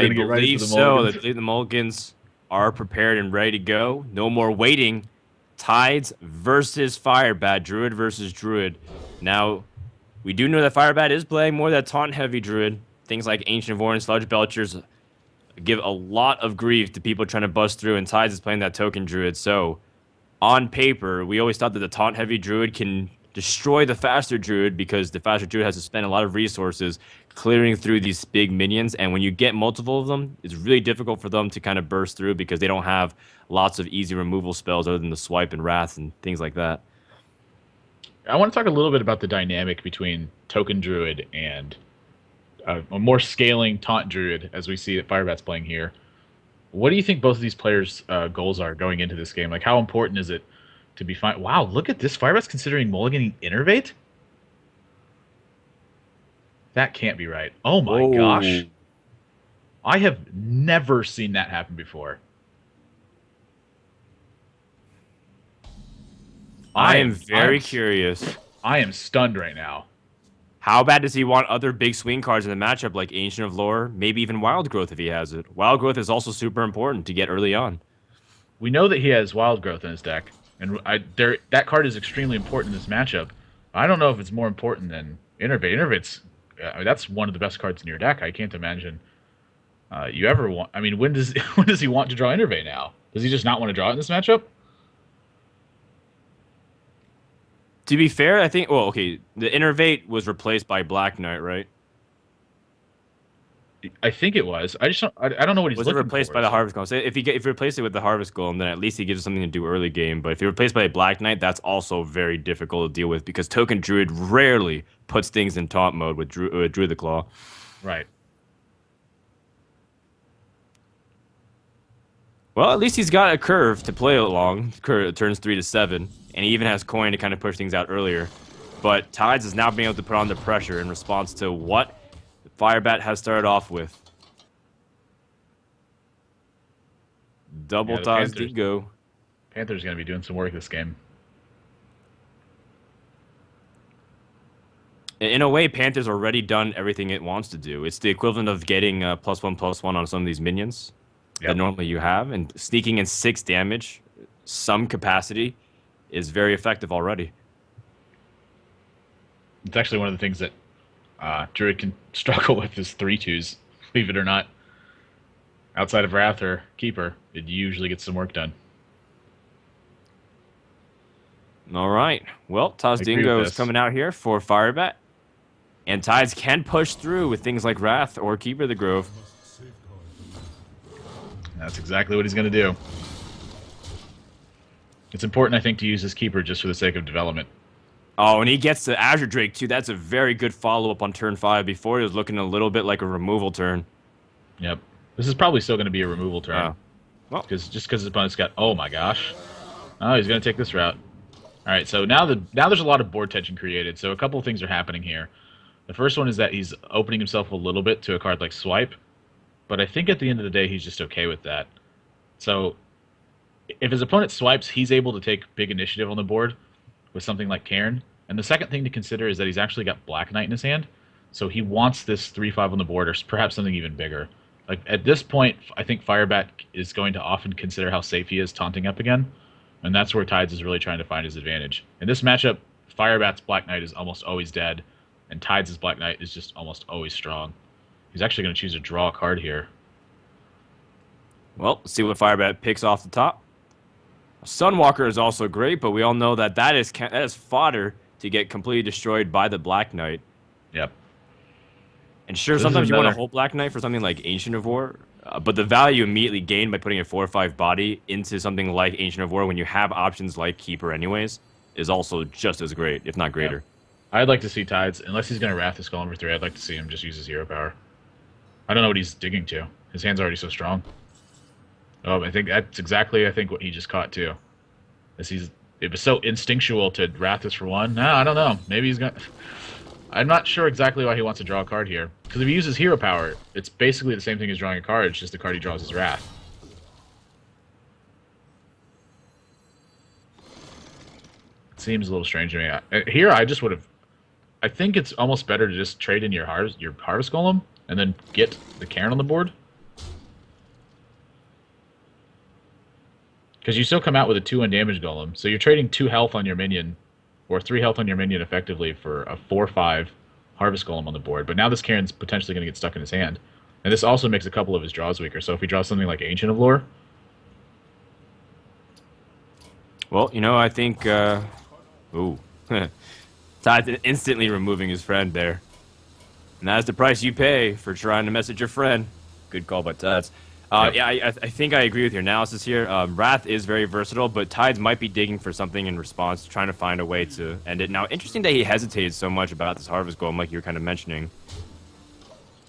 I gonna get right into believe the so. I mulligans. believe the Mulligans are prepared and ready to go. No more waiting. Tides versus Firebat. Druid versus Druid. Now, we do know that Firebat is playing more that taunt-heavy Druid. Things like Ancient of War and Sludge Belchers give a lot of grief to people trying to bust through, and Tides is playing that token Druid. So, on paper, we always thought that the taunt-heavy Druid can destroy the faster Druid because the faster Druid has to spend a lot of resources clearing through these big minions, and when you get multiple of them, it's really difficult for them to kind of burst through because they don't have lots of easy removal spells other than the swipe and wrath and things like that. I want to talk a little bit about the dynamic between Token Druid and a more scaling Taunt Druid, as we see that Firebat's playing here. What do you think both of these players' goals are going into this game? Like, how important is it to be fine? Wow, look at this. Firebat's considering mulliganing Innervate? That can't be right. Oh my gosh. Whoa. I have never seen that happen before. I I am am I am very curious. I am stunned right now. How bad does he want other big swing cards in the matchup like Ancient of Lore, maybe even Wild Growth if he has it? Wild Growth is also super important to get early on. We know that he has Wild Growth in his deck, and that card is extremely important in this matchup. I don't know if it's more important than Innervate. Innervate's that's one of the best cards in your deck. I can't imagine you ever want. I mean, when does when does he want to draw Innervate now? Does he just not want to draw it in this matchup? To be fair, I think, well, okay, the Innervate was replaced by Black Knight, right? I think it was. I don't know what he's Was it looking replaced for. by the So Harvest Golem? So if you replace it with the Harvest Golem, then at least he gives us something to do early game. But if you replace by a Black Knight, that's also very difficult to deal with because Token Druid rarely puts things in taunt mode with Druid the Claw. right. Well, at least he's got a curve to play along. Curve turns 3 to 7, and he even has coin to kind of push things out earlier. But Tides is now being able to put on the pressure in response to what Firebat has started off with. Double Yeah, the Tides Panthers. did go. Panthers going to be doing some work this game. In a way, Panthers already done everything it wants to do. It's the equivalent of getting +1/+1 on some of these minions that Yep. normally you have, and sneaking in 6 damage, some capacity, is very effective already. It's actually one of the things that Druid can struggle with is 3/2s, believe it or not. Outside of Wrath or Keeper, it usually gets some work done. All right. Well, Taz I agree with Dingo is this. coming out here for Firebat. And Tides can push through with things like Wrath or Keeper the Grove. That's exactly what he's going to do. It's important, I think, to use his Keeper just for the sake of development. Oh, and he gets the Azure Drake, too. That's a very good follow-up on turn 5. Before, he was looking a little bit like a removal turn. Yep. This is probably still going to be a removal turn. Oh. Well, Just because his opponent's got... Oh, my gosh. Oh, he's going to take this route. All right, so now there's a lot of board tension created. So a couple of things are happening here. The first one is that he's opening himself a little bit to a card like Swipe. But I think at the end of the day, he's just okay with that. So if his opponent swipes, he's able to take big initiative on the board with something like Cairn. And the second thing to consider is that he's actually got Black Knight in his hand. So he wants this 3/5 on the board, or perhaps something even bigger. Like at this point, I think Firebat is going to often consider how safe he is taunting up again. And that's where Tides is really trying to find his advantage. In this matchup, Firebat's Black Knight is almost always dead, and Tides' Black Knight is just almost always strong. He's actually going to choose to draw a card here. well, let's see what Firebat picks off the top. Sunwalker is also great, but we all know that that is fodder to get completely destroyed by the Black Knight. Yep. And sure, This is sometimes you want a another- whole Black Knight for something like Ancient of War, but the value immediately gained by putting a 4/5 body into something like Ancient of War when you have options like Keeper anyways is also just as great, if not greater. Yep. I'd like to see Tides, unless he's going to Wrath this Golem for 3, I'd like to see him just use his hero power. I don't know what he's digging to. His hand's already so strong. Oh, I think that's exactly, what he just caught too. It was so instinctual to Wrath this for 1. No, I don't know. Maybe he's going to... I'm not sure exactly why he wants to draw a card here. Because if he uses hero power, it's basically the same thing as drawing a card. It's just the card he draws is Wrath. It seems a little strange to me. Here, I just would have... I think it's almost better to just trade in your Harvest Golem and then get the Cairn on the board. Because you still come out with a 2-1 damage golem, so you're trading 2 health on your minion, or 3 health on your minion effectively for a 4/5 harvest golem on the board. But now this Karen's potentially going to get stuck in his hand. And this also makes a couple of his draws weaker. So if he draws something like Ancient of Lore... Well, you know, I think... Ooh. Tides instantly removing his friend there. And that's the price you pay for trying to message your friend. Good call by Tides. Yeah, I think I agree with your analysis here. Wrath is very versatile, but Tides might be digging for something in response, trying to find a way to end it. Now, interesting that he hesitated so much about this Harvest Golem, like you were kind of mentioning.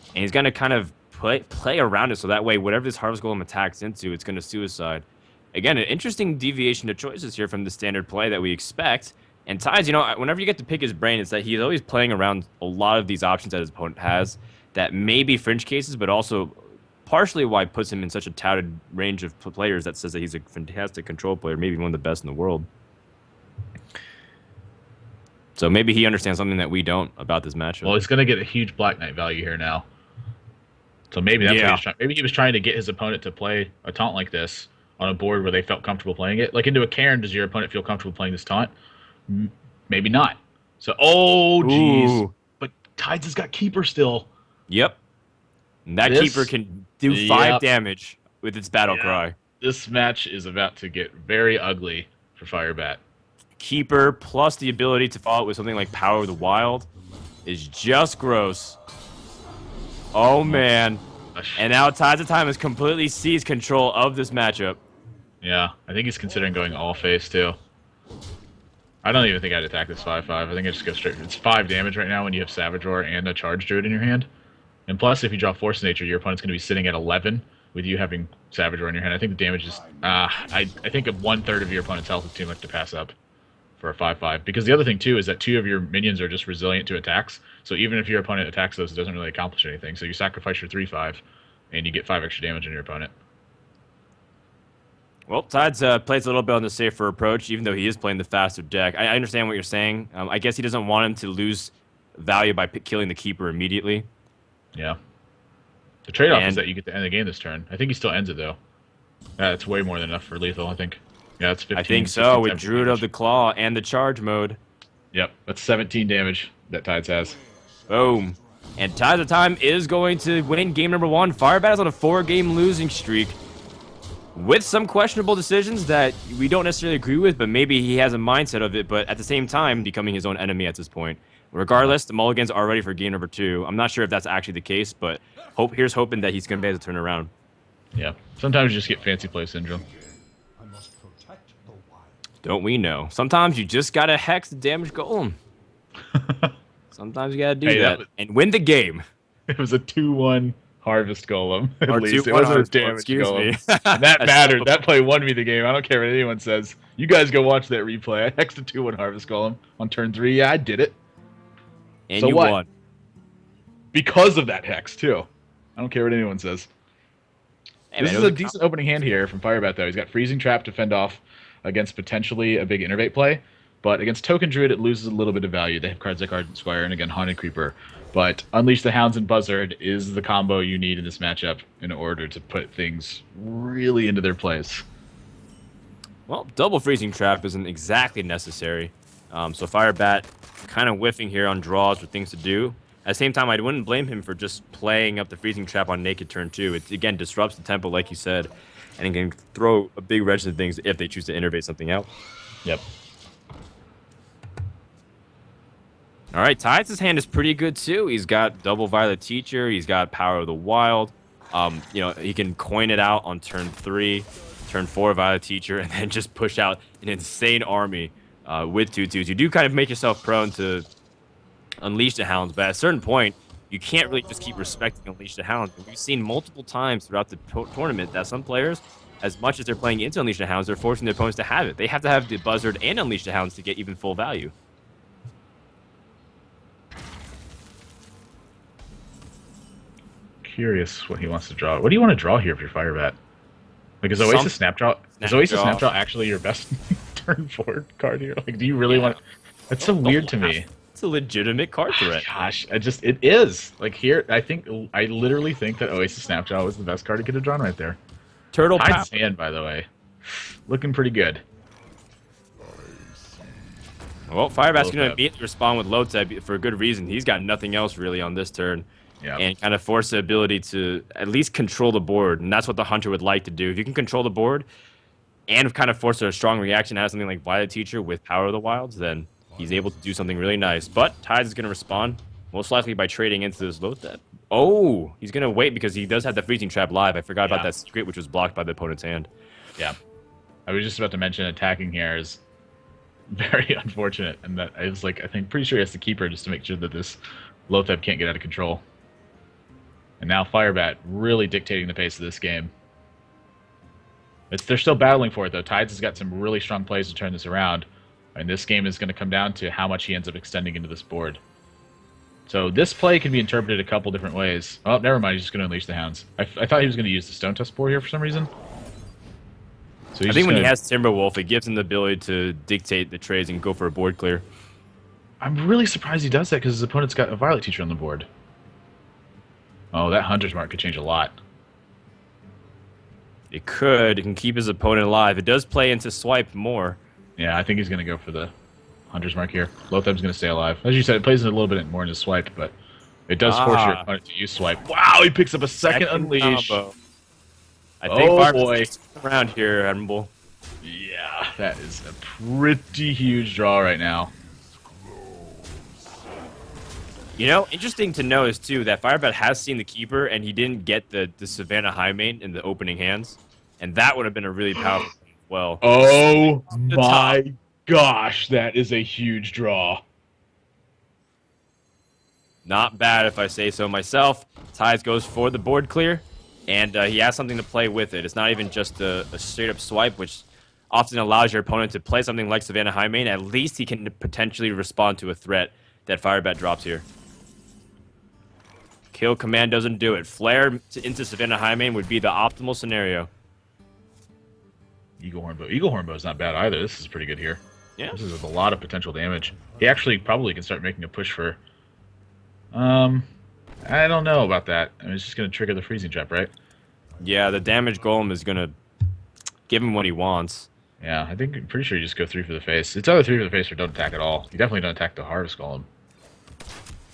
And he's going to kind of play around it, so that way, whatever this Harvest Golem attacks into, it's going to suicide. Again, an interesting deviation of choices here from the standard play that we expect. And Tides, you know, whenever you get to pick his brain, it's that he's always playing around a lot of these options that his opponent has that may be fringe cases, but also partially why it puts him in such a touted range of players that says that he's a fantastic control player, maybe one of the best in the world. So maybe he understands something that we don't about this matchup. Well, he's going to get a huge Black Knight value here now. So maybe that's what he was trying. Maybe he was trying to get his opponent to play a taunt like this on a board where they felt comfortable playing it. Like into a Karen, does your opponent feel comfortable playing this taunt? Maybe not. So, oh, jeez. But Tides has got Keeper still. Yep. And that Keeper can do 5 damage with its battle cry. This match is about to get very ugly for Firebat. Keeper plus the ability to follow it with something like Power of the Wild is just gross. Oh, man. And now TidesofTime has completely seized control of this matchup. Yeah, I think he's considering going all face, too. I don't even think I'd attack this 5/5. I think I just go straight. It's 5 damage right now when you have Savage Roar and a Charge Druid in your hand. And plus, if you draw Force Nature, your opponent's going to be sitting at 11 with you having Savage Roar in your hand. I think the damage is... I think 1/3 of your opponent's health is too much to pass up for a 5/5. Because the other thing, too, is that 2 of your minions are just resilient to attacks. So even if your opponent attacks those, it doesn't really accomplish anything. So you sacrifice your 3/5, and you get 5 extra damage on your opponent. Well, Tides plays a little bit on the safer approach, even though he is playing the faster deck. I understand what you're saying. I guess he doesn't want him to lose value by killing the Keeper immediately. Yeah. The trade-off is that you get to end the game this turn. I think he still ends it, though. That's way more than enough for lethal, I think. Yeah, that's 15. I think so, with Druid of the Claw and the charge mode. Yep, that's 17 damage that Tides has. Boom. And TidesofTime is going to win game number 1. Firebat is on a 4-game losing streak with some questionable decisions that we don't necessarily agree with, but maybe he has a mindset of it, but at the same time, becoming his own enemy at this point. Regardless, the mulligans are ready for game number 2. I'm not sure if that's actually the case, but here's hoping that he's going to be able to turn around. Yeah, sometimes you just get fancy play syndrome. Don't we know? Sometimes you just got to hex the damage golem. Sometimes you got to do that and win the game. It was a 2-1 harvest golem, at or least. It wasn't a damage golem. And that mattered. That play won me the game. I don't care what anyone says. You guys go watch that replay. I hexed a 2-1 harvest golem on turn 3. Yeah, I did it. And so you won. Because of that hex, too. I don't care what anyone says. Hey, this is a decent opening hand here from Firebat, though. He's got Freezing Trap to fend off against potentially a big Innervate play. But against Token Druid, it loses a little bit of value. They have cards like Ardent Squire and, again, Haunted Creeper. But Unleash the Hounds and Buzzard is the combo you need in this matchup in order to put things really into their place. Well, double Freezing Trap isn't exactly necessary. So Firebat kind of whiffing here on draws for things to do. At the same time, I wouldn't blame him for just playing up the Freezing Trap on Naked turn 2. It, again, disrupts the tempo, like you said, and it can throw a big wrench into things if they choose to innervate something out. Yep. All right, Tides' hand is pretty good, too. He's got double Violet Teacher. He's got Power of the Wild. You know, he can coin it out on turn 3, turn 4 Violet Teacher, and then just push out an insane army with 2/2s. You do kind of make yourself prone to Unleash the Hounds, but at a certain point, you can't really just keep respecting Unleash the Hounds. We've seen multiple times throughout the tournament that some players, as much as they're playing into Unleash the Hounds, they're forcing their opponents to have it. They have to have the Buzzard and Unleash the Hounds to get even full value. Curious what he wants to draw. What do you want to draw here if you're Firebat? Like, is Oasis Snapdraw actually your best turn 4 card here? Like, do you really want? That's so weird to me. It's a legitimate card threat. Gosh, it is. Like here, I literally think that Oasis Snapjaw was the best card he could have drawn right there. Turtle Tides' hand, by the way. Looking pretty good. Well, Firebat's Low going to tap. immediately respond with low tap for a good reason. He's got nothing else really on this turn. Yeah. And kind of force the ability to at least control the board. And that's what the Hunter would like to do. If you can control the board and kind of force a strong reaction, have something like Violet Teacher with Power of the Wilds, then he's able to do something really nice. But Tides is going to respond, most likely by trading into this low tap. Oh, he's going to wait because he does have the Freezing Trap live. I forgot about that secret, which was blocked by the opponent's hand. Yeah. I was just about to mention attacking here is very unfortunate, and that I was like, I think pretty sure he has to keep her just to make sure that this low tap can't get out of control. And now Firebat really dictating the pace of this game. They're still battling for it though. Tides has got some really strong plays to turn this around, and this game is going to come down to how much he ends up extending into this board. So this play can be interpreted a couple different ways. Oh, never mind. He's just going to unleash the hounds. I thought he was going to use the Stone Tusk Boar here for some reason. So I think when he has Timberwolf, it gives him the ability to dictate the trades and go for a board clear. I'm really surprised he does that because his opponent's got a Violet Teacher on the board. Oh, that Hunter's Mark could change a lot. It could. It can keep his opponent alive. It does play into swipe more. Yeah, I think he's going to go for the Hunter's Mark here. Lothab's going to stay alive. As you said, it plays a little bit more into swipe, but it does force your opponent to use swipe. Wow, he picks up a second unleash. Combo. I think Oh, Firebat's boy. just around here, Admirable. Yeah, that is a pretty huge draw right now. You know, interesting to notice, too, that Firebat has seen the Keeper, and he didn't get the Savannah Highmane in the opening hands. And that would have been a really powerful thing as well. Oh The my gosh, that is a huge draw. Not bad, if I say so myself. Tides goes for the board clear, and he has something to play with it. It's not even just a straight-up swipe, which often allows your opponent to play something like Savannah Highmane. At least he can potentially respond to a threat that Firebat drops here. Kill command doesn't do it. Flare into Savannah Highmane would be the optimal scenario. Eagle Hornbow. Eagle Hornbow's not bad either. This is pretty good here. Yeah. This is with a lot of potential damage. He actually probably can start making a push for... I don't know about that. I mean, it's just going to trigger the freezing trap, right? Yeah, the damage golem is going to give him what he wants. Yeah, I'm pretty sure you just go 3 for the face. It's either 3 for the face or don't attack at all. You definitely don't attack the harvest golem.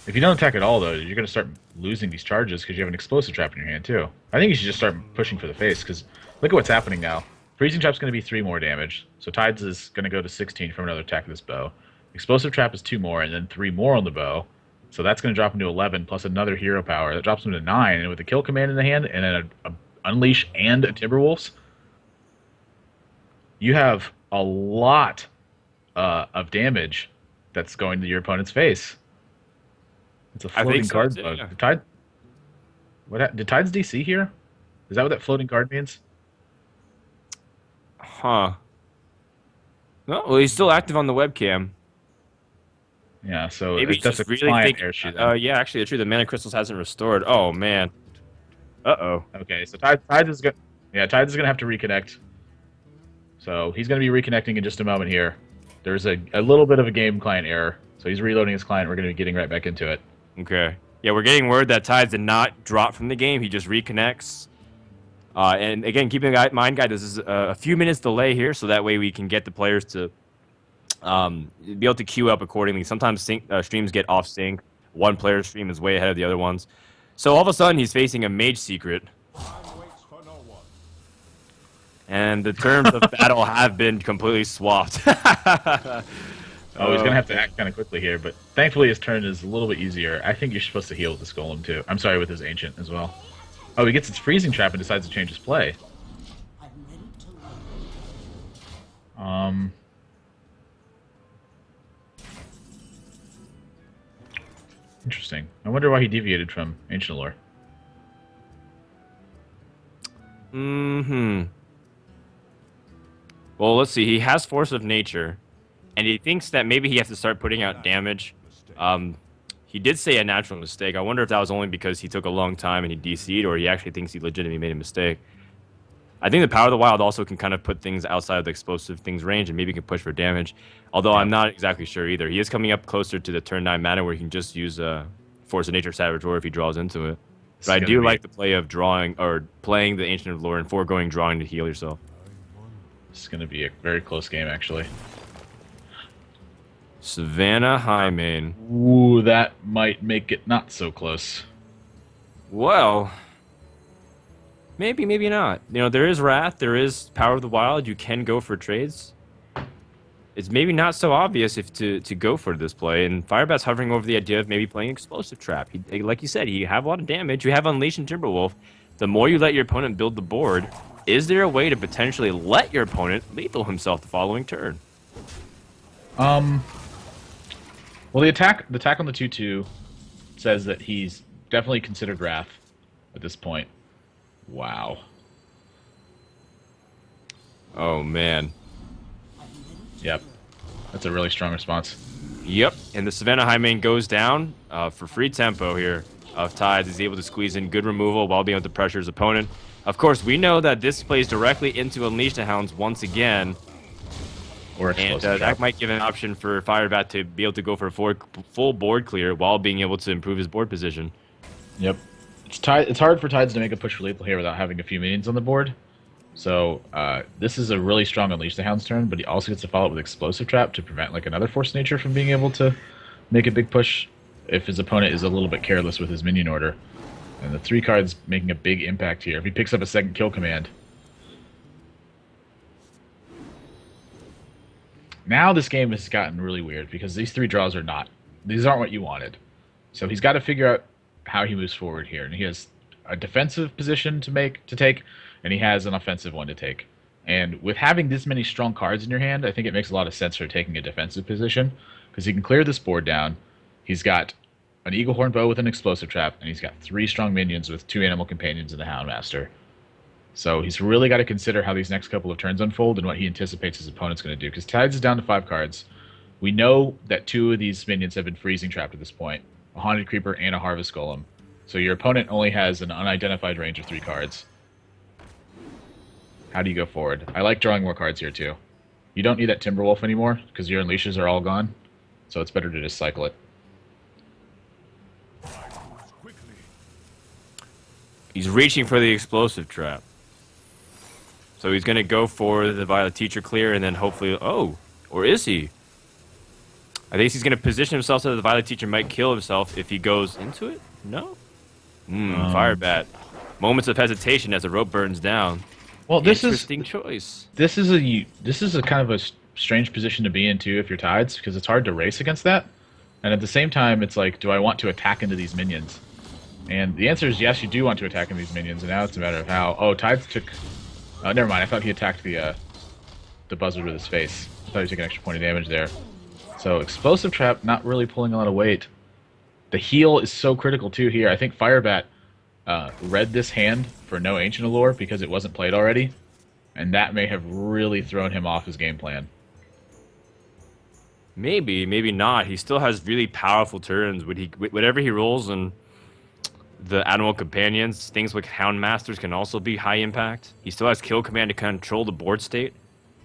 If you don't attack at all, though, you're going to start losing these charges because you have an explosive trap in your hand, too. I think you should just start pushing for the face because look at what's happening now. Freezing trap's going to be 3 more damage, so Tides is going to go to 16 from another attack of this bow. Explosive trap is 2 more, and then 3 more on the bow. So that's going to drop him to 11, plus another hero power. That drops him to 9, and with the kill command in the hand, and then a Unleash and a Timberwolves, you have a lot of damage that's going to your opponent's face. It's a floating so, card too, bug. yeah. Did Tides DC here? Is that what that floating card means? Huh. No, well, he's still active on the webcam. Yeah, so Maybe that's just a really client think. error issue then. Yeah, actually, it's true. The mana crystals hasn't restored. Oh man. Uh-oh. Okay, so Tides is going. Yeah, Tides is going to have to reconnect. So he's going to be reconnecting in just a moment here. There's a little bit of a game client error, so he's reloading his client. We're going to be getting right back into it. Okay. Yeah, we're getting word that Tides did not drop from the game. He just reconnects. And again, keeping in mind, guys, this is a few minutes delay here, so that way we can get the players to be able to queue up accordingly. Sometimes streams get off sync. One player's stream is way ahead of the other ones. So all of a sudden, he's facing a Mage Secret. And the terms of battle have been completely swapped. Oh, he's going to have to act kind of quickly here, but thankfully his turn is a little bit easier. I think you're supposed to heal with this golem, too. I'm sorry, with his ancient as well. Oh, he gets his freezing trap and decides to change his play. Interesting. I wonder why he deviated from Ancient Lore. Mm-hmm. Well, let's see. He has Force of Nature, and he thinks that maybe he has to start putting out damage. He did say a natural mistake. I wonder if that was only because he took a long time and he DC'd, or he actually thinks he legitimately made a mistake. I think the Power of the Wild also can kind of put things outside of the explosive things range and maybe can push for damage. Although I'm not exactly sure either. He is coming up closer to the turn 9 mana where he can just use Force of Nature Saboteur if he draws into it. But I do like the play of drawing or playing the Ancient of Lore and foregoing drawing to heal yourself. This is going to be a very close game, actually. Savannah Highmane. Ooh, that might make it not so close. Well, maybe, maybe not. You know, there is Wrath, there is Power of the Wild. You can go for trades. It's maybe not so obvious if to go for this play. And Firebat's hovering over the idea of maybe playing Explosive Trap. Like you said, you have a lot of damage. You have Unleash and Timberwolf. The more you let your opponent build the board, is there a way to potentially let your opponent lethal himself the following turn? Well, the attack on the 2/2 says that he's definitely considered Wrath at this point. Wow. Oh, man. Yep. That's a really strong response. Yep, and the Savannah Highmane goes down for free tempo here of Tides. He's able to squeeze in good removal while being able to pressure his opponent. Of course, we know that this plays directly into Unleash the Hounds once again. Or And Explosive Trap. that might give an option for Firebat to be able to go for a full board clear while being able to improve his board position. Yep. It's hard for Tides to make a push for lethal here without having a few minions on the board. So this is a really strong Unleash the Hounds turn, but he also gets to follow up with Explosive Trap to prevent like another Force Nature from being able to make a big push if his opponent is a little bit careless with his minion order. And the 3 cards making a big impact here. If he picks up a second kill command. Now this game has gotten really weird because these 3 draws are not. These aren't what you wanted. So he's got to figure out how he moves forward here. And he has a defensive position to take, and he has an offensive one to take. And with having this many strong cards in your hand, I think it makes a lot of sense for taking a defensive position because he can clear this board down. He's got an Eaglehorn Bow with an Explosive Trap, and he's got 3 strong minions with 2 Animal Companions and the Houndmaster. So he's really got to consider how these next couple of turns unfold and what he anticipates his opponent's going to do. Because Tides is down to 5 cards. We know that 2 of these minions have been freezing trapped at this point. A Haunted Creeper and a Harvest Golem. So your opponent only has an unidentified range of 3 cards. How do you go forward? I like drawing more cards here too. You don't need that Timberwolf anymore because your Unleashes are all gone. So it's better to just cycle it. He's reaching for the Explosive Trap. So he's going to go for the Violet Teacher clear and then hopefully... Oh, or is he? I think he's going to position himself so that the Violet Teacher might kill himself if he goes into it? No? Firebat. Moments of hesitation as the rope burns down. Well, Interesting choice. This is a kind of a strange position to be in too if you're Tides because it's hard to race against that. And at the same time, it's like, do I want to attack into these minions? And the answer is yes, you do want to attack into these minions, and now it's a matter of how... Oh, Tides took... never mind, I thought he attacked the buzzard with his face. I thought he took an extra point of damage there. So, Explosive Trap not really pulling a lot of weight. The heal is so critical too here. I think Firebat read this hand for no Ancient Allure because it wasn't played already, and that may have really thrown him off his game plan. Maybe, maybe not. He still has really powerful turns. Whatever he rolls and the Animal Companions, things like Houndmasters can also be high impact. He still has Kill Command to control the board state.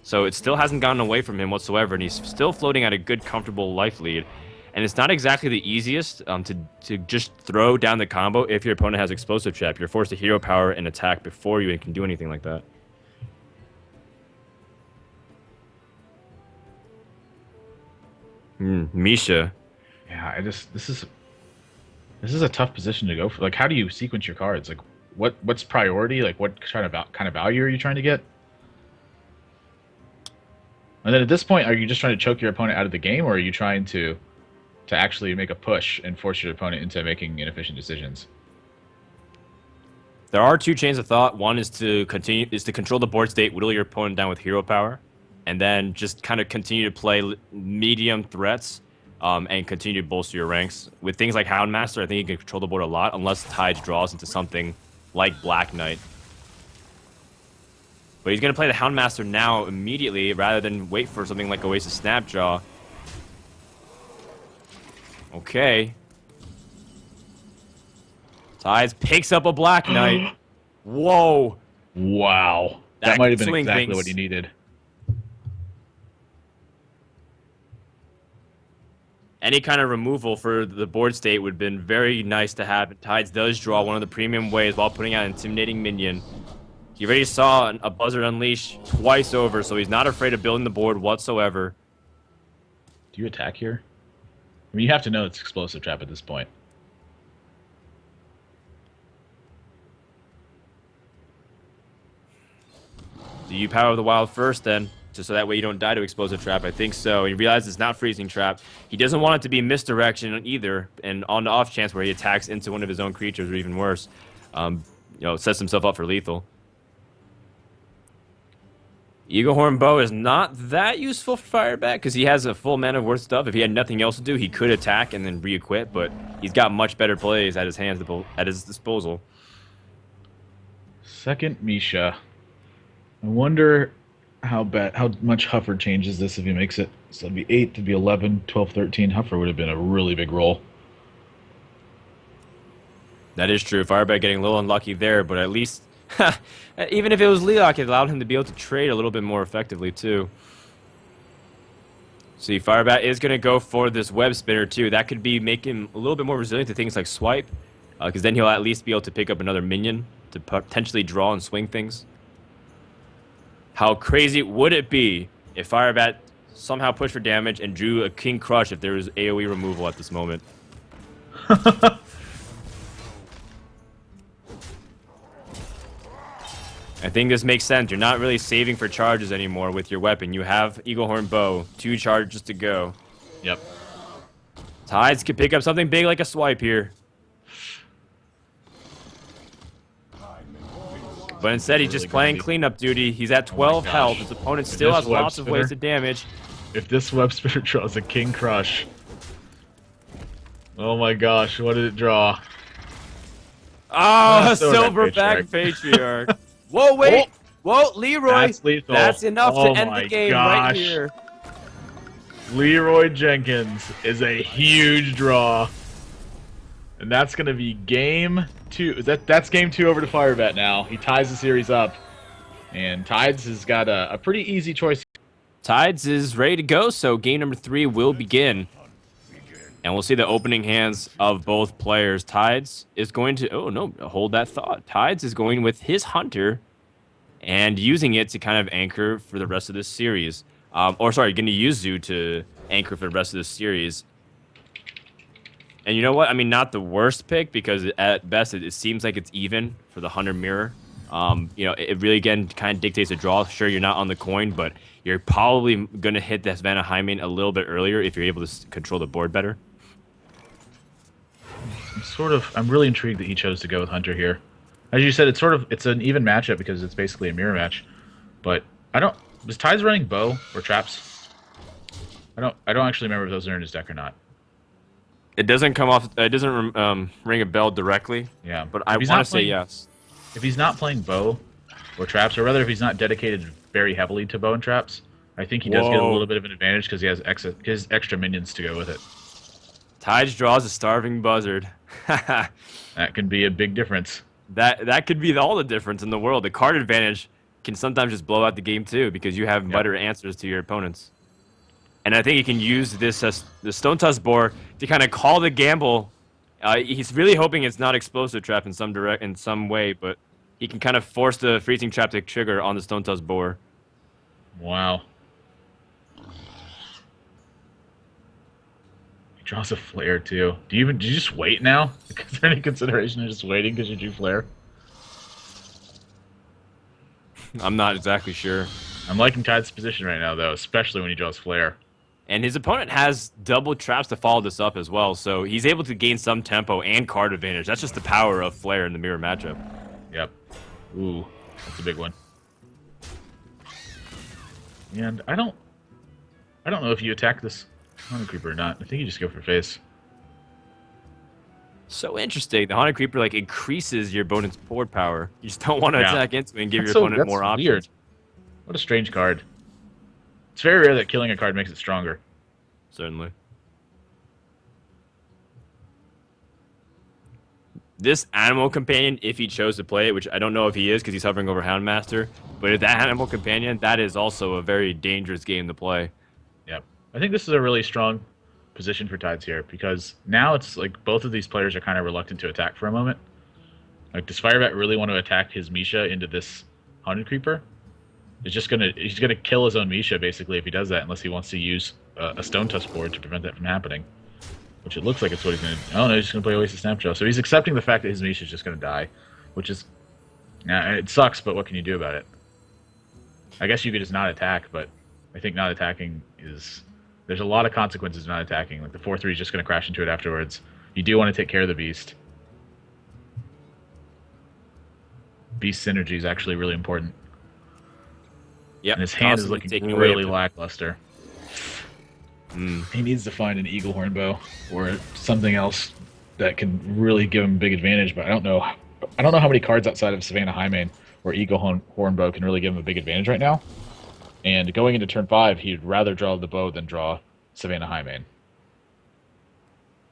So it still hasn't gotten away from him whatsoever, and he's still floating at a good, comfortable life lead. And it's not exactly the easiest to just throw down the combo if your opponent has Explosive Trap. You're forced to hero power and attack before you can do anything like that. Misha. Yeah, this is a tough position to go for. Like, how do you sequence your cards? Like, what's priority? Like, what kind of value are you trying to get? And then at this point, are you just trying to choke your opponent out of the game, or are you trying to actually make a push and force your opponent into making inefficient decisions? There are 2 chains of thought. One is to control the board state, whittle your opponent down with hero power, and then just kind of continue to play medium threats and continue to bolster your ranks. With things like Houndmaster, I think you can control the board a lot unless Tides draws into something like Black Knight. But he's going to play the Houndmaster now immediately rather than wait for something like Oasis Snapjaw. Okay. Tides picks up a Black Knight. Whoa. Wow. That might have been swing exactly things. what he needed. Any kind of removal for the board state would have been very nice to have. Tides does draw one of the premium ways while putting out an intimidating minion. He already saw a Buzzard Unleash twice over, so he's not afraid of building the board whatsoever. Do you attack here? I mean, you have to know it's explosive trap at this point. Do you power the wild first then? Just so that way you don't die to explosive trap. I think so. He realizes it's not freezing trap. He doesn't want it to be misdirection either, and on the off chance where he attacks into one of his own creatures, or even worse, sets himself up for lethal. Eagle Horn Bow is not that useful for Firebat because he has a full mana worth stuff. If he had nothing else to do, he could attack and then re-equip, but he's got much better plays at his disposal. Second Misha. I wonder how much Huffer changes this if he makes it. So it'd be 8 to be 11, 12, 13. Huffer would have been a really big roll. That is true. Firebat getting a little unlucky there, but at least, even if it was Leok, it allowed him to be able to trade a little bit more effectively, too. See, Firebat is going to go for this web spinner, too. That could make him a little bit more resilient to things like swipe, because then he'll at least be able to pick up another minion to potentially draw and swing things. How crazy would it be if Firebat somehow pushed for damage and drew a King Crush if there was AoE removal at this moment? I think this makes sense. You're not really saving for charges anymore with your weapon. You have Eagle Horn Bow, 2 charges to go. Yep. Tides could pick up something big like a swipe here. But instead, he's just playing cleanup duty. He's at 12 health. His opponent still has lots of wasted damage. If this web spinner draws a King Crush. Oh my gosh, what did it draw? Oh, Silverback Patriarch. Whoa, wait. Whoa, Leroy. That's lethal. That's enough to end the game right here. Leroy Jenkins is a huge draw. And that's going to be game 2. That's game 2 over to Firebat now. He ties the series up. And Tides has got a pretty easy choice. Tides is ready to go, so game number 3 will begin. And we'll see the opening hands of both players. Tides is going to... Oh, no. Hold that thought. Tides is going with his Hunter and using it to kind of anchor for the rest of this series. Going to use Zoo to anchor for the rest of this series. And you know what? I mean, not the worst pick because at best it seems like it's even for the Hunter Mirror. It really, again, kind of dictates a draw. Sure, you're not on the coin, but you're probably going to hit that Savannah Hymen a little bit earlier if you're able to control the board better. I'm really intrigued that he chose to go with Hunter here. As you said, it's an even matchup because it's basically a mirror match. But was Tides running bow or traps? I don't actually remember if those are in his deck or not. It doesn't come off. It doesn't ring a bell directly. Yeah, but I want to say yes. If he's not playing bow or traps, or rather if he's not dedicated very heavily to bow and traps, I think he does get a little bit of an advantage because he has his extra minions to go with it. Tides draws a starving buzzard. That can be a big difference. That could be all the difference in the world. The card advantage can sometimes just blow out the game too because you have better answers to your opponents. And I think he can use this the Stone Tusk Boar to kind of call the gamble. He's really hoping it's not explosive trap in some way, but he can kind of force the freezing trap to trigger on the Stone Tusk Boar. Wow. He draws a flare too. Do you just wait now? Is there any consideration of just waiting because you drew flare? I'm not exactly sure. I'm liking Tide's position right now though, especially when he draws flare. And his opponent has double traps to follow this up as well, so he's able to gain some tempo and card advantage. That's just the power of Flare in the mirror matchup. Yep. Ooh, that's a big one. And I don't know if you attack this Haunted Creeper or not. I think you just go for face. So interesting. The Haunted Creeper increases your opponent's board power. You just don't want to attack into it and give your opponent more options. Weird. What a strange card. It's very rare that killing a card makes it stronger. Certainly. This Animal Companion, if he chose to play it, which I don't know if he is because he's hovering over Houndmaster, but if that Animal Companion, that is also a very dangerous game to play. Yep. I think this is a really strong position for Tides here because now it's like both of these players are kind of reluctant to attack for a moment. Like, does Firebat really want to attack his Misha into this Haunted Creeper is just he's gonna kill his own Misha basically if he does that, unless he wants to use a Stone Tusk board to prevent that from happening. Which it looks like it's what he's gonna do. Oh no, he's just gonna play Oasis Snapshot. So he's accepting the fact that his Misha is just gonna die, which is, it sucks. But what can you do about it? I guess you could just not attack, but I think not attacking is, there's a lot of consequences of not attacking. Like the 4/3 is just gonna crash into it afterwards. You do want to take care of the beast. Beast synergy is actually really important. Yep. And his hand is looking really lackluster. He needs to find an Eagle Horn Bow or something else that can really give him a big advantage, but I don't know how many cards outside of Savannah Highmane or Eagle Horn Bow can really give him a big advantage right now. And going into turn 5, he'd rather draw the bow than draw Savannah Highmane.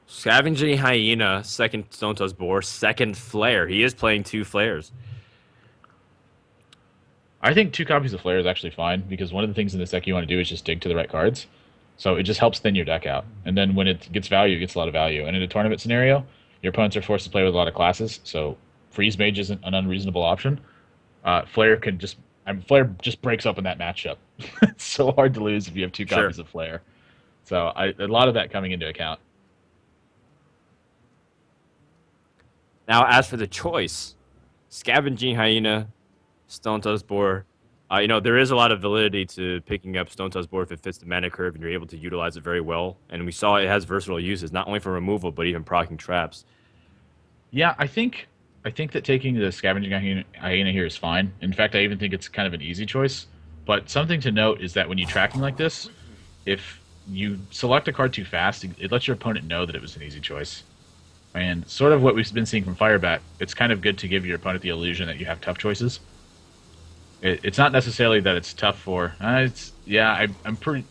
Scavenging Hyena, second Stone Tusk Boar, second Flare. He is playing 2 Flares. I think 2 copies of Flare is actually fine, because one of the things in this deck you want to do is just dig to the right cards. So it just helps thin your deck out. And then when it gets value, it gets a lot of value. And in a tournament scenario, your opponents are forced to play with a lot of classes, so Freeze Mage isn't an unreasonable option. Flare just breaks up in that matchup. It's so hard to lose if you have 2 copies of Flare. So a lot of that coming into account. Now, as for the choice, Scavenging Hyena, Stone Tusk Boar. There is a lot of validity to picking up Stone Tusk Board if it fits the mana curve and you're able to utilize it very well. And we saw it has versatile uses, not only for removal, but even proccing traps. Yeah, I think that taking the Scavenging Hyena here is fine. In fact, I even think it's kind of an easy choice. But something to note is that when you're tracking like this, if you select a card too fast, it lets your opponent know that it was an easy choice. And sort of what we've been seeing from Firebat, it's kind of good to give your opponent the illusion that you have tough choices. It's not necessarily that it's tough for. I'm pretty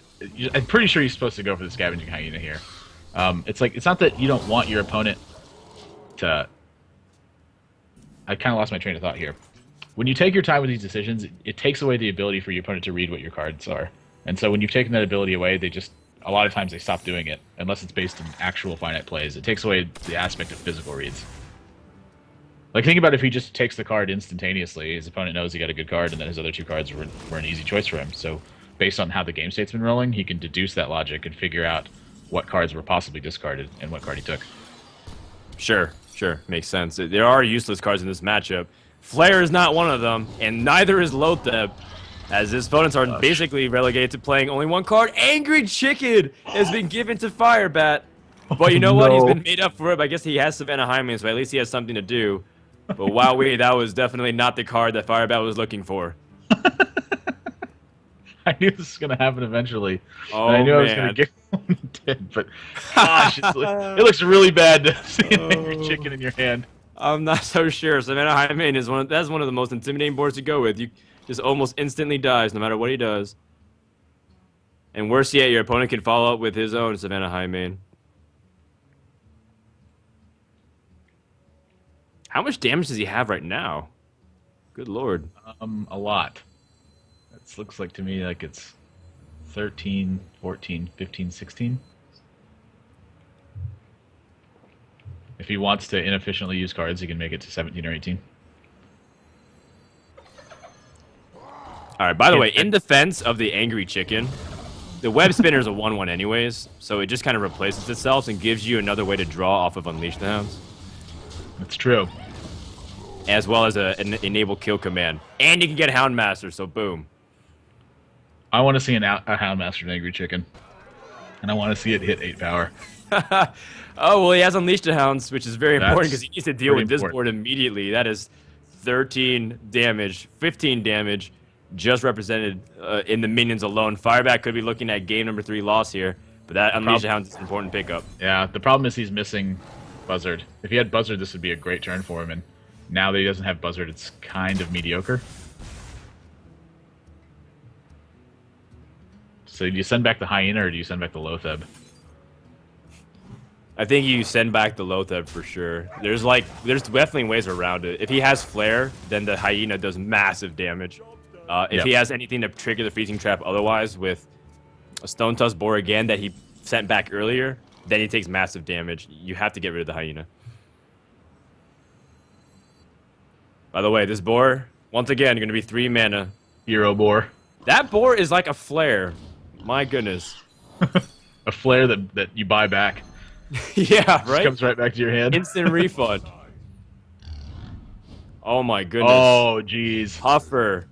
sure you're supposed to go for the Scavenging Hyena here. It's not that you don't want your opponent to. I kind of lost my train of thought here. When you take your time with these decisions, it takes away the ability for your opponent to read what your cards are. And so when you've taken that ability away, a lot of times they stop doing it unless it's based in actual finite plays. It takes away the aspect of physical reads. Like, think about if he just takes the card instantaneously, his opponent knows he got a good card, and then his other 2 cards were an easy choice for him. So, based on how the game state's been rolling, he can deduce that logic and figure out what cards were possibly discarded and what card he took. Sure. Makes sense. There are useless cards in this matchup. Flare is not one of them, and neither is Lotheb, as his opponents are basically relegated to playing only 1 card. Angry Chicken has been given to Firebat. But you know what? He's been made up for it. I guess he has Savannah Highmane, so at least he has something to do. But wowee, that was definitely not the card that Firebat was looking for. I knew this was going to happen eventually. Oh, I knew man. I was going to get one it did, but gosh, it looks really bad to see an angry chicken in your hand. I'm not so sure. Savannah Highmane is that's one of the most intimidating boards to go with. You just almost instantly dies no matter what he does. And worse yet, your opponent can follow up with his own Savannah Highmane. How much damage does he have right now? Good lord. A lot. It looks like to me like it's 13, 14, 15, 16. If he wants to inefficiently use cards, he can make it to 17 or 18. Alright, by the way, in defense of the Angry Chicken, the Web Spinner is a 1/1 anyways, so it just kind of replaces itself and gives you another way to draw off of Unleash the Hounds. That's true. As well as an enable kill command. And you can get Houndmaster, so boom. I want to see a Houndmaster and Angry Chicken. And I want to see it hit 8 power. Oh, well, he has Unleashed the Hounds, which is very important because he needs to deal with this board immediately. That is 13 damage, 15 damage, just represented in the minions alone. Firebat could be looking at game number 3 loss here, but that Unleash the Hounds is an important pickup. Yeah, the problem is he's missing Buzzard. If he had Buzzard, this would be a great turn for him, and now that he doesn't have Buzzard, it's kind of mediocre. So do you send back the Hyena or do you send back the Lotheb? I think you send back the Lotheb for sure. There's definitely ways around it. If he has Flare, then the Hyena does massive damage. If he has anything to trigger the freezing trap otherwise with a Stone Tusk Boar again that he sent back earlier, then he takes massive damage. You have to get rid of the Hyena. By the way, this boar, Once again, going to be 3 mana. Hero boar. That boar is like a flare. My goodness. A flare that you buy back. Yeah, Just right? comes right back to your hand. Instant refund. Oh my goodness. Oh, jeez. Puffer.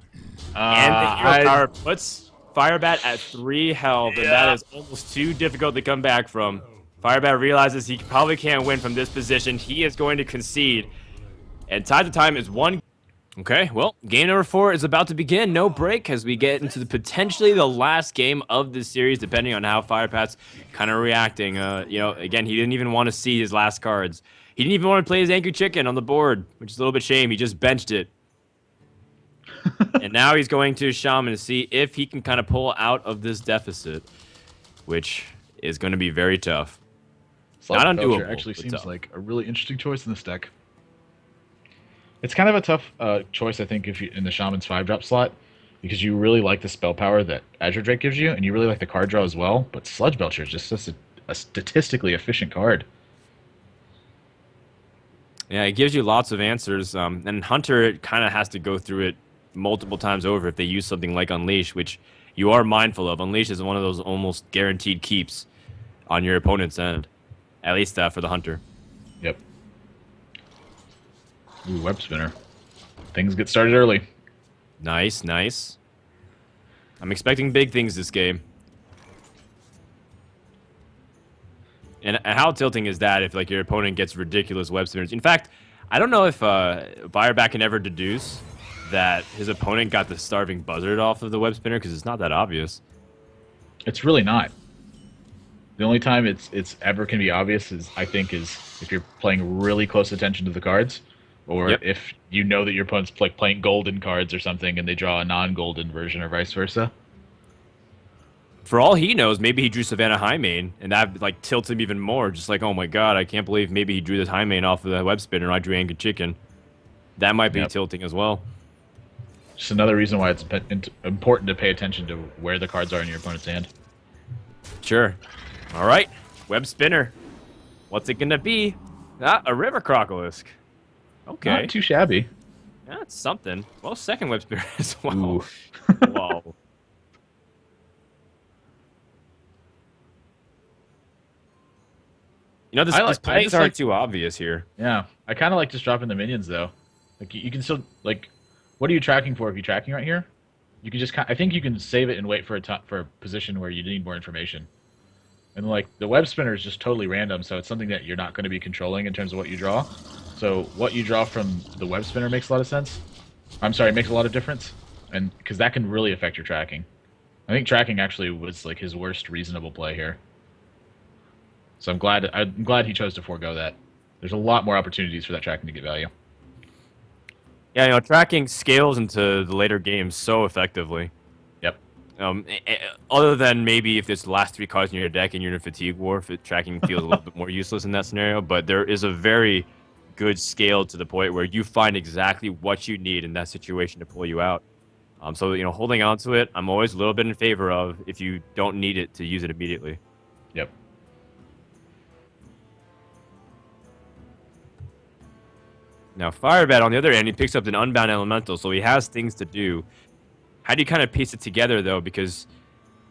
And the hero I power puts Firebat at 3 health, and that Yeah. is almost too difficult to come back from. Firebat realizes he probably can't win from this position. He is going to concede. And TidesofTime is 1. Okay, well, game number 4 is about to begin. No break as we get into potentially the last game of this series, depending on how Firebat's kind of reacting. Again, he didn't even want to see his last cards. He didn't even want to play his Angry Chicken on the board, which is a little bit shame. He just benched it. And now he's going to Shaman to see if he can kind of pull out of this deficit, which is going to be very tough. Sludge Not Belcher undoable, actually but seems tough. like a really interesting choice in this deck. It's kind of a tough choice, I think, if you in the Shaman's 5-drop slot, because you really like the spell power that Azure Drake gives you, and you really like the card draw as well. But Sludge Belcher is just such a statistically efficient card. Yeah, it gives you lots of answers. And Hunter kind of has to go through it multiple times over if they use something like Unleash, which you are mindful of. Unleash is one of those almost guaranteed keeps on your opponent's end, at least for the Hunter. Yep. Ooh, Web Spinner. Things get started early. Nice, nice. I'm expecting big things this game. And how tilting is that if like your opponent gets ridiculous web spinners? In fact, I don't know if Firebat can ever deduce that his opponent got the starving buzzard off of the web spinner because it's not that obvious. It's really not. The only time it's ever can be obvious is if you're playing really close attention to the cards, or Yep. if you know that your opponent's like playing golden cards or something and they draw a non-golden version or vice versa. For all he knows, maybe he drew Savannah Highmane, and that like tilts him even more. Just like, oh my god, I can't believe maybe he drew this Highmane off of the web spinner. I drew Angry Chicken. That might be Yep. tilting as well. Just another reason why it's important to pay attention to where the cards are in your opponent's hand. Sure. All right, web spinner. What's it gonna be? A river crocolisk. Okay. Not too shabby. That's something. Well, second web spinner as well. Ooh. Wow. You know, I this plays just aren't like- too obvious here. Yeah, I kind of like just dropping the minions though. Like you can still like, what are you tracking for? If you're tracking right here, you can just. I think you can save it and wait for for a position where you need more information. And like the web spinner is just totally random, so it's something that you're not going to be controlling in terms of what you draw. So what you draw from the web spinner makes a lot of sense. I'm sorry, makes a lot of difference, and because that can really affect your tracking. I think tracking actually was like his worst reasonable play here. So I'm glad he chose to forego that. There's a lot more opportunities for that tracking to get value. Yeah, you know, tracking scales into the later games so effectively. Yep. Other than maybe if it's the last 3 cards in your deck and you're in a fatigue war, tracking feels a little bit more useless in that scenario. But there is a very good scale to the point where you find exactly what you need in that situation to pull you out. So, you know, holding on to it, I'm always a little bit in favor of if you don't need it to use it immediately. Yep. Now, Firebat, on the other end, he picks up an Unbound Elemental, so he has things to do. How do you kind of piece it together, though? Because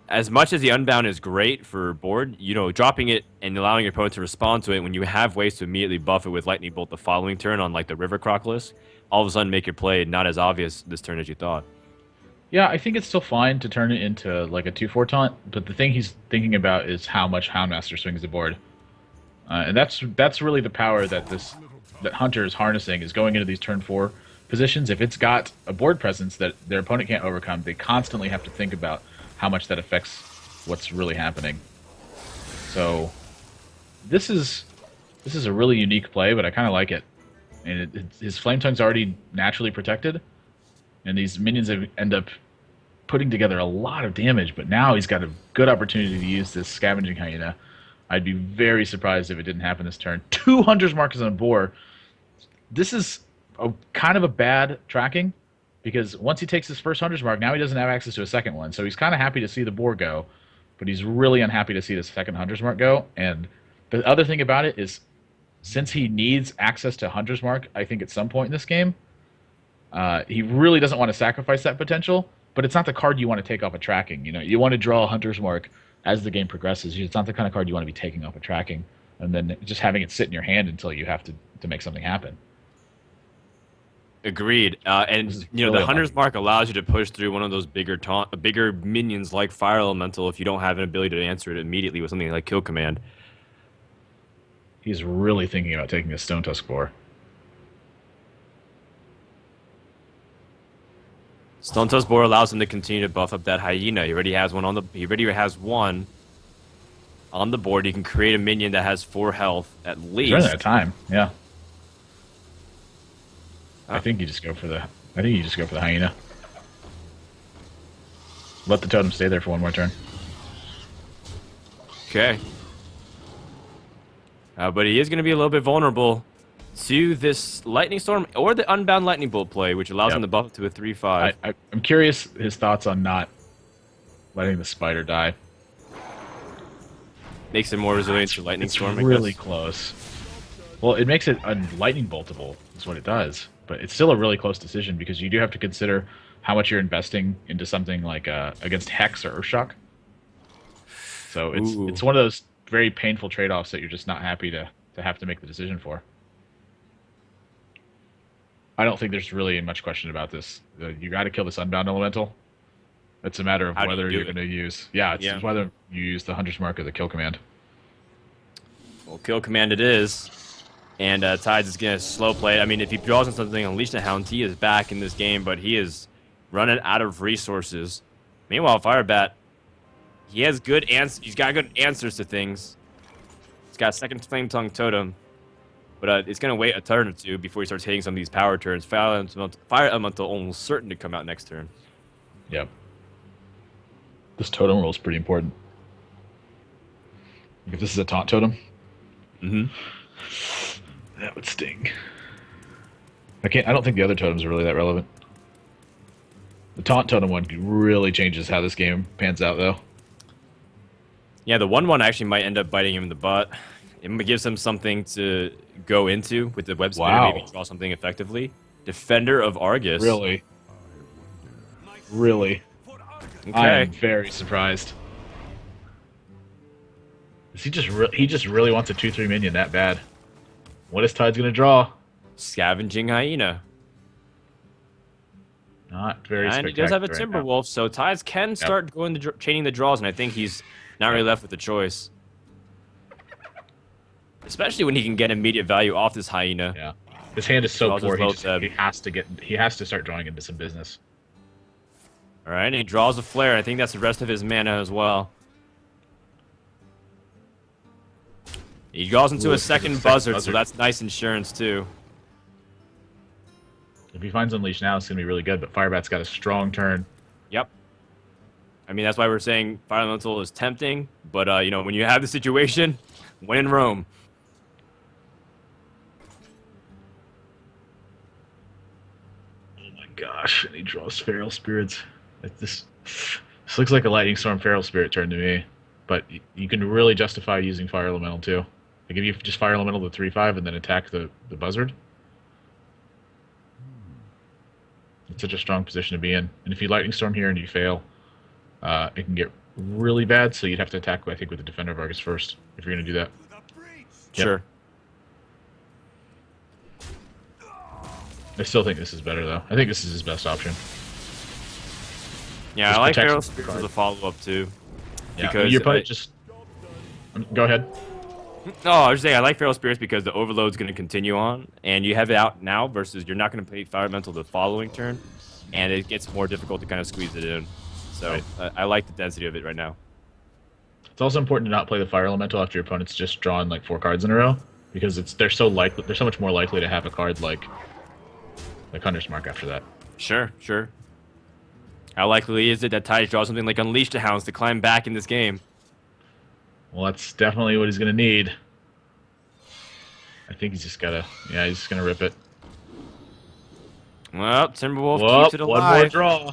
as much as the Unbound is great for board, you know, dropping it and allowing your opponent to respond to it when you have ways to immediately buff it with Lightning Bolt the following turn on, like, the River Crocolisk, all of a sudden make your play not as obvious this turn as you thought. Yeah, I think it's still fine to turn it into like a 2/4 taunt, but the thing he's thinking about is how much Houndmaster swings the board, and that's really the power that that Hunter is harnessing, is going into these turn 4 positions. If it's got a board presence that their opponent can't overcome, they constantly have to think about how much that affects what's really happening. So this is a really unique play, but I kind of like it. And his Flame Tongue's already naturally protected, and these minions end up putting together a lot of damage, but now he's got a good opportunity to use this Scavenging Hyena. I'd be very surprised if it didn't happen this turn. 2 Hunter's Mark is on a boar. This is kind of a bad tracking, because once he takes his first Hunter's Mark, now he doesn't have access to a second one, so he's kind of happy to see the boar go, but he's really unhappy to see the second Hunter's Mark go. And the other thing about it is, since he needs access to Hunter's Mark, I think at some point in this game, He really doesn't want to sacrifice that potential, but it's not the card you want to take off a tracking. You know, you want to draw a Hunter's Mark as the game progresses. It's not the kind of card you want to be taking off a tracking and then just having it sit in your hand until you have to make something happen. Agreed. And you know, Really the Hunter's unlucky. Mark allows you to push through one of those bigger minions like Fire Elemental if you don't have an ability to answer it immediately with something like Kill Command. He's really thinking about taking a Stone Tusk Boar. Stone Tusk Boar allows him to continue to buff up that hyena. He already has one on the board. He can create a minion that has 4 health at He's least. running out of time. Yeah. I think you just go for the hyena. Let the totem stay there for one more turn. Okay. But he is going to be a little bit vulnerable to this Lightning Storm or the Unbound Lightning Bolt play, which allows him to buff to a 3/5. I'm curious his thoughts on not letting the spider die. Makes him more resilient to Lightning Storm. It's really close. Well, it makes it a lightning boltable, is what it does. But it's still a really close decision because you do have to consider how much you're investing into something like against Hex or Earthshock. So it's one of those very painful trade-offs that you're just not happy to have to make the decision for. I don't think there's really much question about this. You got to kill this Unbound Elemental. It's a matter of whether you're going to use... Yeah, it's whether you use the Hunter's Mark or the Kill Command. Well, Kill Command it is. And Tides is going to slow play. I mean, if he draws on something, Unleash the Hound, he is back in this game, but he is running out of resources. Meanwhile, Firebat, he's got good answers to things. He's got second Flame Tongue Totem, but it's going to wait a turn or two before he starts hitting some of these power turns. Fire Elemental almost certain to come out next turn. Yep. This totem roll is pretty important. If this is a taunt totem, that would sting. I don't think the other totems are really that relevant. The taunt totem one really changes how this game pans out, though. Yeah, the 1/1 actually might end up biting him in the butt. It gives him something to go into with the web spinner, maybe draw something effectively. Defender of Argus. Really? Really? Okay. I am very surprised. He just really wants a 2/3 minion that bad. What is Tides gonna draw? Scavenging Hyena. Not very And spectacular. he does have a right Timberwolf, so Tides can start going chaining the draws, and I think he's not really left with a choice. Especially when he can get immediate value off this Hyena. Yeah. His hand is so Draws poor. his low He has to start drawing into some business. All right, and he draws a Flare. I think that's the rest of his mana as well. He draws into a second Buzzard, so that's nice insurance too. If he finds Unleash now, it's going to be really good, but Firebat's got a strong turn. Yep. I mean, that's why we're saying Fire Elemental is tempting, but, you know, when you have the situation, when in Rome. Oh my gosh, and he draws Feral Spirits. This looks like a Lightning Storm Feral Spirit turn to me, but you can really justify using Fire Elemental too. Like if you just Fire Elemental the 3/5 and then attack the Buzzard. It's such a strong position to be in. And if you Lightning Storm here and you fail, it can get really bad, so you'd have to attack, I think, with the Defender of Argus first, if you're going to do that. Sure. I still think this is better, though. I think this is his best option. Yeah, Just I like protects Feral the Spirits card. as a follow-up, too. Yeah, Because your opponent just... Go ahead. No, I was saying I like Feral Spirits because the Overload's going to continue on, and you have it out now versus you're not going to play Fire Elemental the following turn, and it gets more difficult to kind of squeeze it in. So I like the density of it right now. It's also important to not play the Fire Elemental after your opponent's just drawn like 4 cards in a row, because they're so much more likely to have a card like Hunter's Mark after that. Sure, sure. How likely is it that Tides draws something like Unleash the Hounds to climb back in this game? Well, that's definitely what he's gonna need. I think he's just gotta, he's just gonna rip it. Well, Timberwolf Whoa, keeps it alive. one more draw.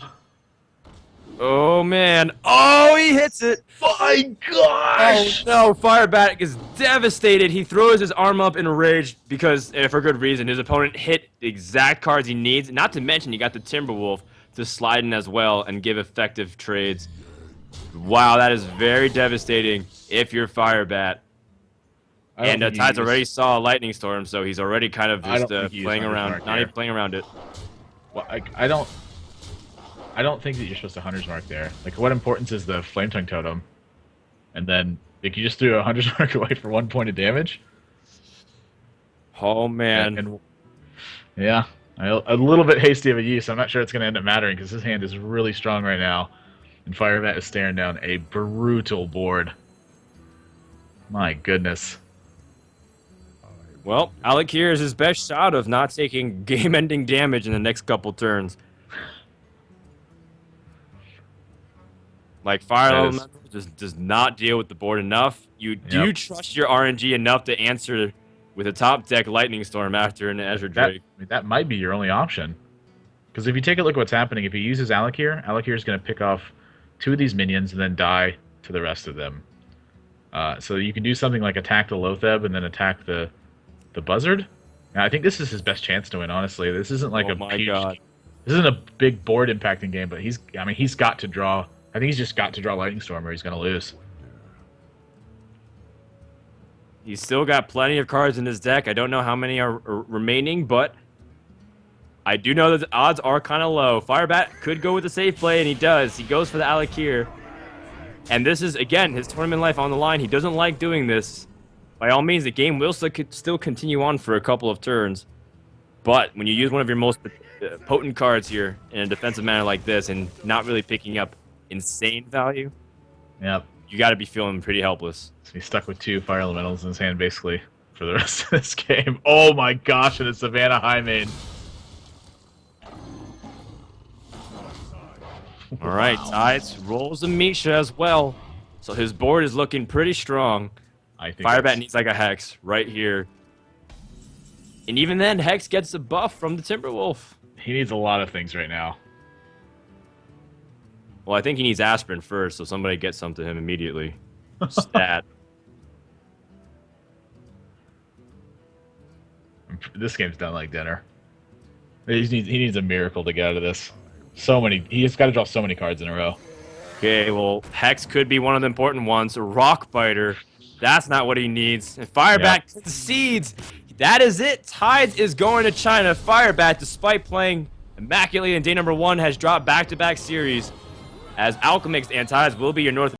Oh, man. Oh, he hits it. My Oh, gosh! no. Firebat is devastated. He throws his arm up in a rage because, and for good reason, his opponent hit the exact cards he needs. Not to mention, you got the Timberwolf to slide in as well and give effective trades. Wow, that is very devastating if you're Firebat. And Tides already saw a lightning storm, so he's already kind of just playing around, not even playing around it. Well, I don't think that you're supposed to Hunter's Mark there. Like, what importance is the Flame Tongue Totem? And then, like, you just threw a Hunter's Mark away for 1 point of damage? Oh, man. Yeah, a little bit hasty of a use. I'm not sure it's going to end up mattering because his hand is really strong right now. And Firebat is staring down a brutal board. My goodness. Well, Alec here is his best shot of not taking game-ending damage in the next couple turns. Like, Fire Elemental just does not deal with the board enough. Do you trust your RNG enough to answer with a top deck Lightning Storm after an Azure Drake? That might be your only option. Because if you take a look at what's happening, if he uses Alec here is going to pick off 2 of these minions and then die to the rest of them. So you can do something like attack the Lotheb and then attack the Buzzard. Now, I think this is his best chance to win, honestly. This isn't like this isn't a big board impacting game, but he's got to draw. I think he's just got to draw Lightning Storm or he's going to lose. He's still got plenty of cards in his deck. I don't know how many are remaining, but I do know that the odds are kind of low. Firebat could go with the safe play, and he does. He goes for the Alec here. And this is, again, his tournament life on the line. He doesn't like doing this. By all means, the game will still continue on for a couple of turns. But when you use one of your most potent cards here in a defensive manner like this and not really picking up insane value, yep, you got to be feeling pretty helpless. So he's stuck with 2 Fire Elementals in his hand, basically, for the rest of this game. Oh my gosh, and it's Savannah Highmane. All right, Tides rolls a Misha as well. So his board is looking pretty strong. I think Firebat needs like a Hex right here. And even then, Hex gets a buff from the Timberwolf. He needs a lot of things right now. Well, I think he needs Aspirin first, so somebody gets some to him immediately. Stat. This game's done like dinner. He needs a miracle to get out of this. He's got to draw so many cards in a row. Okay, well, Hex could be one of the important ones. Rock Biter. That's not what he needs. And Firebat concedes. That is it. Tides is going to China. Firebat, despite playing immaculately in day number 1, has dropped back-to-back series. As Alchemix and Tides will be your North